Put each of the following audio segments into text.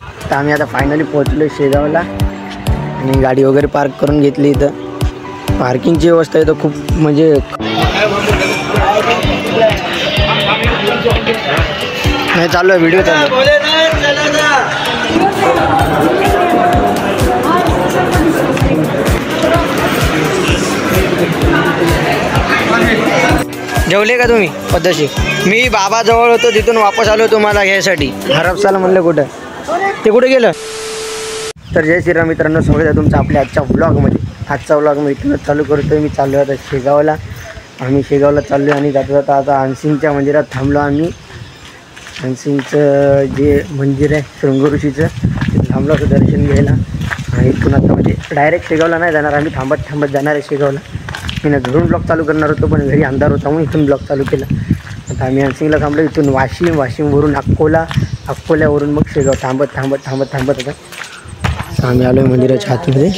तर आम्ही आता फायनली पोहोचलो शेगावला आणि गाडी वगैरे पार्क करून घेतली. इथं पार्किंगची व्यवस्था इथं खूप म्हणजे नाही चालू आहे, व्हिडिओ चालू आहे. जेवले का तुम्ही पद्धतशीर? मी बाबाजवळ होतो, तिथून वापस आलो तुम्हाला घ्यायसाठी. हरपसाला म्हणलं कुठं ते कुठे गेलं. तर जय श्रीराम मित्रांनो, स्वागत आहे तुमचं आपल्या आजच्या व्लॉगमध्ये. आजचा व्लॉग मी इथूनच चालू करतो. मी चाललो आता शेगावला. आम्ही शेगावला चाललो आणि जाता जाता आता हनसिंगच्या मंदिरात थांबलो आम्ही. हनसिंगचं जे मंदिर आहे शृंगऋषीचं, तिथं थांबलो असं दर्शन घ्यायला. आणि इथून आता म्हणजे डायरेक्ट शेगावला नाही जाणार, आम्ही थांबत थांबत जाणार आहे शेगावला. मी ना घरून ब्लॉग चालू करणार होतो, पण घरी अंधार होता म्हणून इथून ब्लॉग चालू केला. आता आम्ही हनसिंगला थांबलो. इथून वाशिमवरून अकोल्यावरून मग शेगाव थांबत आता आम्ही आलो आहे मंदिराच्या आतमध्ये.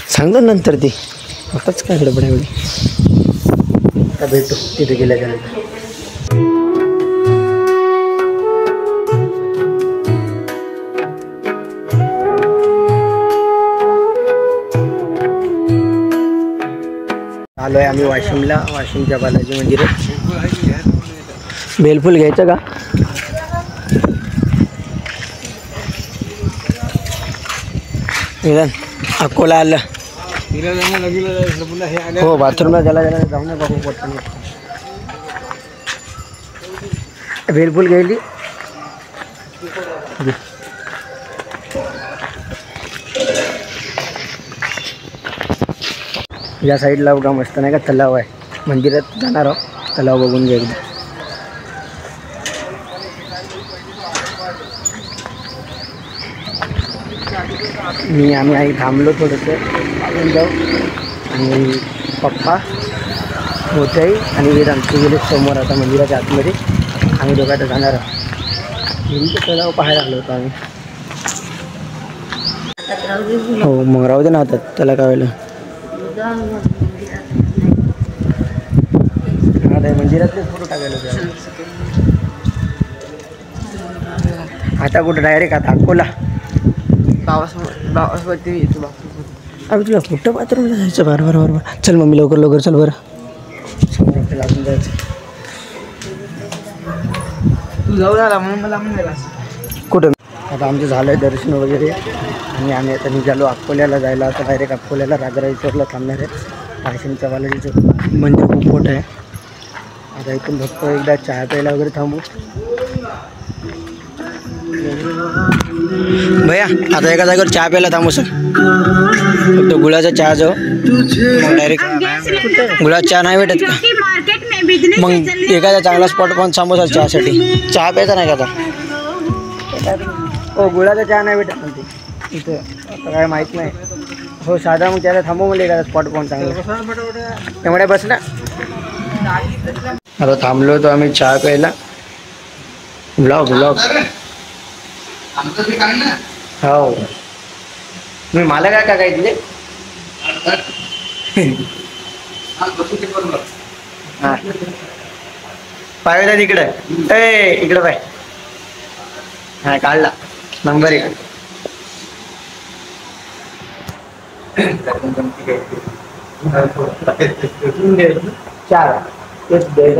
सांगतो नंतर ते आताच काय गडबड आहे. आता भेटू तिथे गेल्याच्यानंतर. आलो आहे आम्ही वाशिमला, वाशिमच्या बालाजी मंदिरात. बेलफूल घ्यायचं का? अकोला आलं हो, बाथरूमला त्याला जाऊ नये बाबू पटकन. बेलफूल घ्यायली. या साईडला बघा मस्त नाही का तलाव आहे. मंदिरात जाणार आहोत, तलाव बघून घ्या एकदा. आम्ही आई थांबलो थोडंसं, आपण जाऊ. आणि पप्पा मोठ्याई आणि वेदांत ते गेले समोर आता मंदिराच्या आतमध्ये. आम्ही दोघं आता जाणार आहोत. हिंदू तलाव पाहायला आलो होतो आम्ही. हो मग राहू दे ना आता, त्याला काय व्हायला. आता मंदिरातले फोटो टाकायला आता कुठं डायरेक्ट आता अकोला. बाबासोबत येतो अरे तुला कुठं बाथरूमला जायचं? बरं चल मम्मी लवकर चल. बरं समोर लागून जायचं. तू जाऊ आला म्हणून मला कुठं. आता आमचं झालं आहे दर्शन वगैरे आणि आम्ही आता निघालो अकोल्याला जायला. आता डायरेक्ट अकोल्याला राजराजेश्वरला थांबणार आहे. वाशिमच्या बालाजीचं मंदिर खूप मोठं आहे. आता इथून फक्त एकदा चहा प्यायला वगैरे थांबू. भैया आता एका जागेवर चहा प्यायला थांबू सर. फक्त गुळाचा चहा जाऊ, मग डायरेक्ट गुळाचा चहा नाही भेटत का? मग एखादा चांगला स्पॉट पण थांबू सर चहासाठी. चहा प्यायचा नाही का आता? हो गुळाचा चहा नाही भेटत म्हणते इथं, आता काय माहीत नाही. हो साधा मग त्याला थांबू मला एखादा स्पॉट पण चांगला. त्यामुळे बस ना. आता थांबलो होतो आम्ही चहा प्यायला. ब्लॉग हो मी मला काय काय तिथे हां पाहिला तिकडे. इकडं पाय. हां काढला नंबर 1.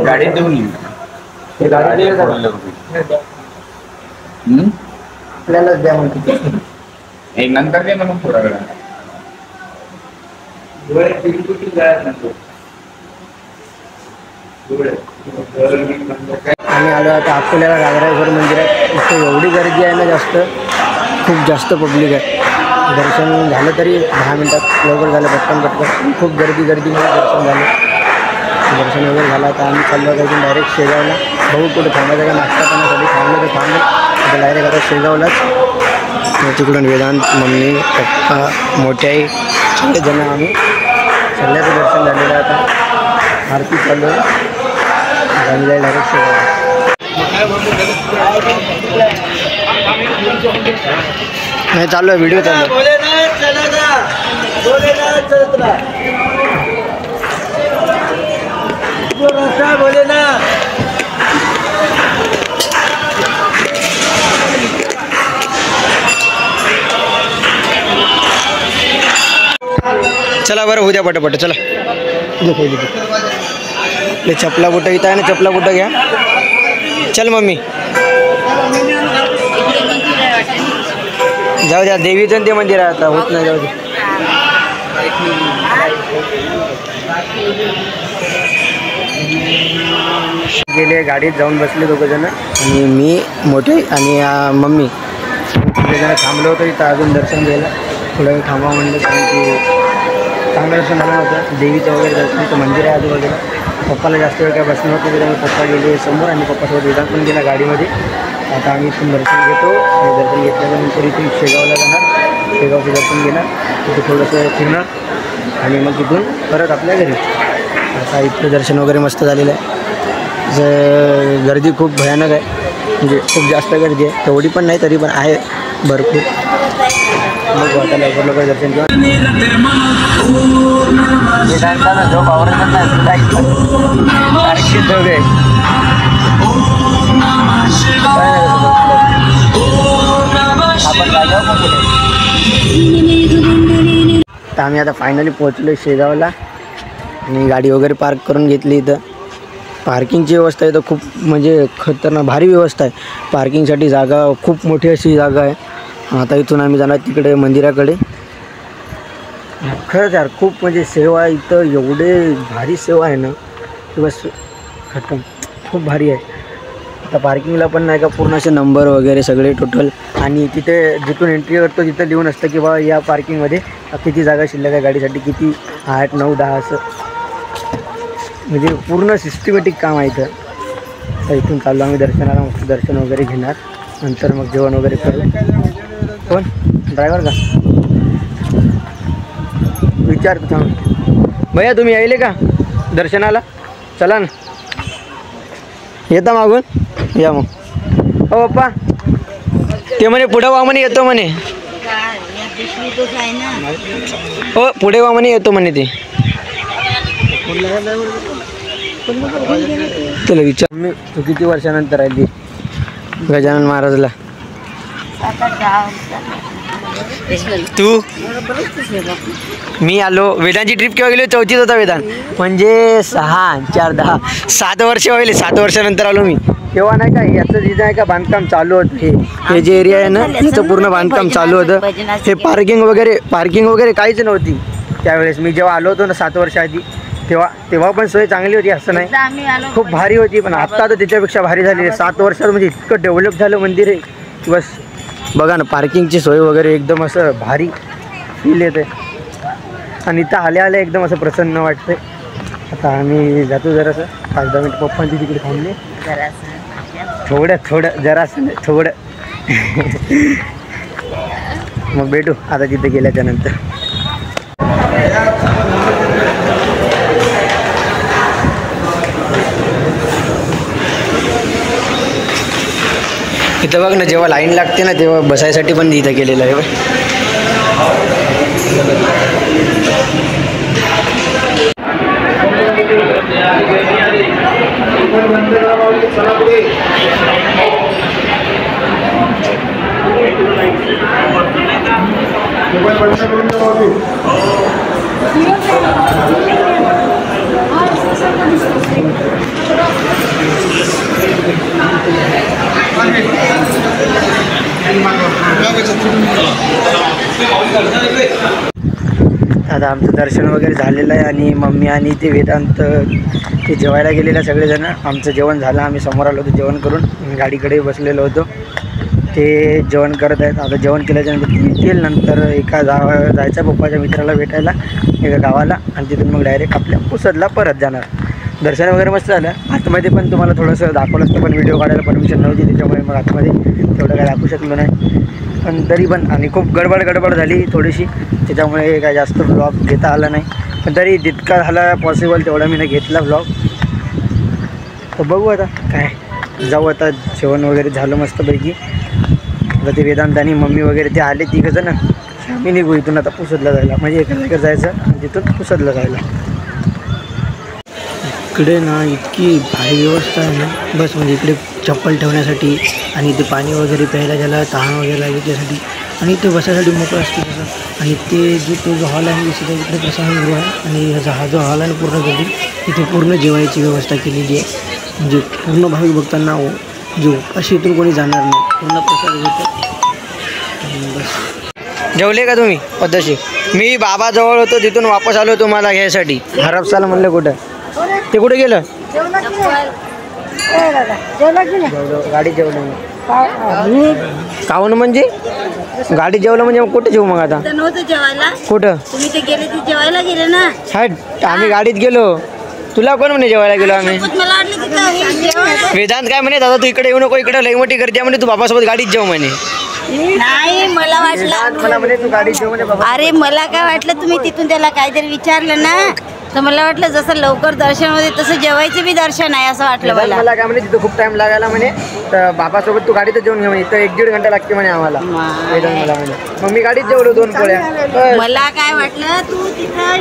गाडी देऊन आपल्यालाच द्या म्हणते. एक नंतर दे ना मग थोडा वेळा. आम्ही आलो आता अकोल्याला राजराजेश्वर मंदिरात. इथे एवढी गर्दी आहे ना, खूप जास्त पब्लिक आहे. दर्शन झालं तरी 10 मिनटात लवकर झालं, पटकन खूप गर्दीमध्ये दर्शन झालं. दर्शन वगैरे झालं. आता आम्ही चाललो होतो डायरेक्ट शेगावला. बघू कुठं थांबायचं का, नाश्ता करण्यासाठी थांबलं तर थांबलं. आता डायरेक्ट आता शेगावलाच. तिकडून वेदांत, मम्मी, पप्पा, मोठ्याई सगळे जण आम्ही सगळ्याचं दर्शन झालेलं आहे. आता आरती चालू आहे. आम्ही जाईल डायरेक्ट शेगावला. नाही चालू आहे, व्हिडिओ चालू आहे. बोले ना चला बरं उद्या पटापट चला. ले चपला बुटं इथं आहे ना, चपला बुटं घ्या. चल मम्मी जाऊ द्या, देवीचं ते मंदिर आहे आता होत नाही, जाऊ दे. गेले गाडीत जाऊन बसले दोघंजण आणि मी मोठे आणि मम्मी सगळेजण थांबलो होतो इथं अजून दर्शन घ्यायला. थोडा वेळ थांबा म्हणलं कारण की चांगलं दर्शन झालं होतं. देवीचं वगैरे दर्शनचं मंदिर आहे आजूबाजूला. पप्पाला जास्त वेळ काय बसणं होतं त्याच्यामुळे पप्पा गेले समोर आणि पप्पासोबत वेदांत पण गेला गाडीमध्ये. आता आम्ही इथून दर्शन घेतो आणि दर्शन घेतल्यानंतर इथून शेगावला जाणार. शेगावचं दर्शन घेणार, तिथे थोडंसं फिरणार आणि मग तिथून परत आपल्या घरी. आता इथलं दर्शन वगैरे मस्त झालेलं आहे. गर्दी खूप भयानक आहे, म्हणजे खूप जास्त गर्दी आहे. तेवढी पण नाही तरी पण आहे भरपूर. मग आता लवकर लवकर दर्शन घेऊन वेदांताला झोप आवडत नाही दोघे. तर आम्ही आता फायनली पोहोचलो शेगावला आणि गाडी वगैरे पार्क करून घेतली. इथं पार्किंगची व्यवस्था आहे तर खूप म्हणजे खतरनाक भारी व्यवस्था आहे. पार्किंगसाठी जागा खूप मोठी अशी जागा आहे. आता इथून आम्ही जाणार तिकडे मंदिराकडे. खरंच यार खूप म्हणजे सेवा इथं, एवढे भारी सेवा आहे ना की बस खतम, खूप भारी आहे. आता पार्किंगला पण नाही का पूर्ण असे नंबर वगैरे सगळे टोटल, आणि तिथे जिथून एंट्री करतो तिथं लिहून असतं की बा या पार्किंगमध्ये किती जागा शिल्लक आहे गाडीसाठी, किती 8, 9, 10 असं, म्हणजे पूर्ण सिस्टमॅटिक काम आहे इथं. तर इथून चाललो आम्ही दर्शनाला. मग दर्शन वगैरे घेणार, नंतर मग जेवण वगैरे करू. कोण ड्रायव्हर का विचारतो थांब. भैया तुम्ही यायले का दर्शनाला? चला ना, येता मागून या मग. हो पप्पा ते म्हणे पुढे वा म्हणे येतो म्हणे. हो पुढे वा म्हणे येतो म्हणे. ते तुला विचार मी तू किती वर्षानंतर आली गजानन महाराजला? तू मी आलो. वेदांची ट्रिप केव्हा गेली? 4थीत होता वेदांत, म्हणजे 6, 4, 10, 7 वर्ष व्हायले. 7 वर्षानंतर आलो मी. तेव्हा नाही का याचं जिथं आहे का बांधकाम चालू होतं. हे जे एरिया आहे ना तिथं पूर्ण बांधकाम चालू होतं. हे पार्किंग वगैरे काहीच नव्हती त्यावेळेस. मी जेव्हा आलो होतो ना 7 वर्ष आधी, तेव्हा पण सोय चांगली होती असं नाही, खूप भारी होती. पण आत्ता तर त्याच्यापेक्षा भारी झाली आहे. 7 वर्षात म्हणजे इतकं डेव्हलप झालं मंदिर आहे बस. बघा ना पार्किंगची सोय वगैरे एकदम असं भारी फील येते आणि इथं आल्या एकदम असं प्रसन्न वाटतं. आता आम्ही जातो जरासं 5-10 मिनिट. पप्पांची तिकडे थांबले थोडं मग भेटू आता तिथे गेल्याच्या नंतर. इथं बघ ना जेव्हा लाईन लागते ना तेव्हा बसायसाठी पण इथं केलेलं आहे. आता आमचं दर्शन वगैरे झालेलं आहे आणि मम्मी आणि ते वेदांत ते जेवायला गेलेलं सगळेजण. आमचं जेवण झालं, आम्ही समोर आलो होतो जेवण करून, गाडीकडे बसलेलो होतो. ते जेवण करत आहेत. आता जेवण केल्याच्यानंतर ते येतील. नंतर एका जायचं पप्पाच्या मित्राला भेटायला एका गावाला आणि तिथून मग डायरेक्ट आपल्या पुसदला परत जाणार. दर्शन वगैरे मस्त झालं. आतमध्ये पण तुम्हाला थोडंसं दाखवलं असतं पण व्हिडिओ काढायला परमिशन नव्हती त्याच्यामुळे मग आतमध्ये तेवढं काय दाखवू शकलो नाही. पण तरी पण आणि खूप गडबड झाली थोडीशी, त्याच्यामुळे काय जास्त व्लॉग घेता आला नाही. पण तरी जितका झाला पॉसिबल तेवढा मी घेतला व्लॉग. तर बघू आता काय, जाऊ आता. जेवण वगैरे झालं मस्तपैकी. आता ते वेदांत आणि मम्मी वगैरे ते आले तिघंजण. आम्ही निघू इथून आता पुसदला जायला, म्हणजे एका जागेवर जायचं आणि तिथून पुसदला जायला. इकडे ना इतकी भारी व्यवस्था आहे ना बस, म्हणजे इकडे चप्पल ठेवण्यासाठी आणि ते पाणी वगैरे प्यायला ज्याला तहान वगैरे लागली त्यासाठी आणि ते बसायसाठी मोकळं असते तसं. आणि ते जो हॉल आहे दिसत आहे तिकडे प्रसादगृह आहे. आणि हा जो हॉल आहे पूर्ण बिल्डिंग तिथे पूर्ण जेवायची व्यवस्था केलेली आहे. म्हणजे पूर्ण भाविक भक्तांना जो अशी इथून कोणी जाणार नाही, पूर्ण प्रसाद घेतो. बस. जेवले का तुम्ही पद्धतशीर? मी बाबाजवळ होतो तिथून वापस आलो तुम्हाला घ्यायसाठी. हरपसाला म्हणलं कुठं ते कुठे गेलं? गाडी जेवलं काहून म्हणजे गाडी जेवलं म्हणजे कुठे जेवू मग आता? नव्हतं जेवायला. कुठं? तुम्ही ते गेले ते जेवायला गेले ना. हट आम्ही गाडीत गेलो. तुला कोण म्हणे जेवायला गेलो आम्ही? मला वाटलं की जेवण. वेदांत काय म्हणे दादा तू इकडे येऊ नको, इकडे लई मोठी गर्दी आहे म्हणे, तू बाबासोबत गाडीत जेव म्हणे. नाही मला वाटलं. मला म्हणे तू गाडीत जेव म्हणे बाबा. अरे मला काय वाटलं तुम्ही तिथून त्याला काहीतरी विचारलं ना, तर मला वाटलं जसं लवकर दर्शन होते तसं जेवायचं बी दर्शन आहे असं वाटलं मला. मला काय म्हणे तिथं खूप टाइम लागायला म्हणे, तर बाबासोबत तू गाडीतच जेवून घे म्हणे, इथं 1-1.5 घंटा लागते म्हणे आम्हाला. वेदांत मला म्हणे. मग मी गाडीत जेवलो 2 पोळ्या. मला काय वाटलं तू तिथं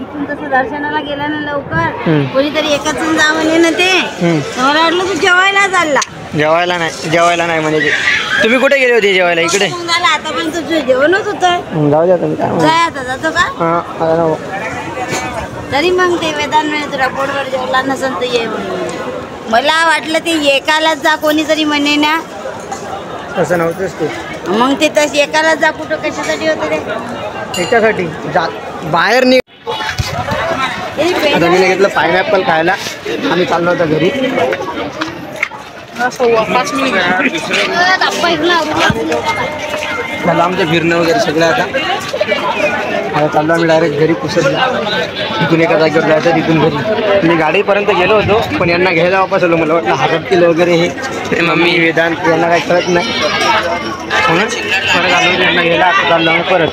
इथून तसं दर्शनाला गेला ना लवकर, कोणीतरी एकच जण जा म्हणे ना ते, तर मला वाटलं तू जेवायला चालला. जेवायला नाही म्हणे. तुम्ही कुठे गेले होते जेवायला? इकडे. झालं आता पण तुझं जेवणच होतं. जाऊ द्या तुम्ही काय जाय आता जातो का? तरी मग ते वेदांत म्हणे तुला पोटभर जेवला नसेल तर ये म्हणून. मला वाटलं ते एकालाच जा कोणीतरी म्हणे ना. तसं नव्हतंच ते. मग ते तसं एकालाच जा कुठं कशासाठी होतं ते? त्याच्यासाठी बाहेर निघ. आता मी घेतलं पायनॅपल खायला. आम्ही चाललो होतो घरी. झालं आमचं फिरणं वगैरे सगळं. आता चाललो आम्ही डायरेक्ट घरी पुसतला. तिथून एका जागेवर जायचं तिथून घरी. मी गाडीपर्यंत गेलो होतो पण यांना घ्यायला वापस आलो. मला वाटलं हरपतील वगैरे हे मम्मी वेदांत यांना काही कळत नाही म्हणून परत आलो यांना घ्यायला. आता चाललो आम्ही परत.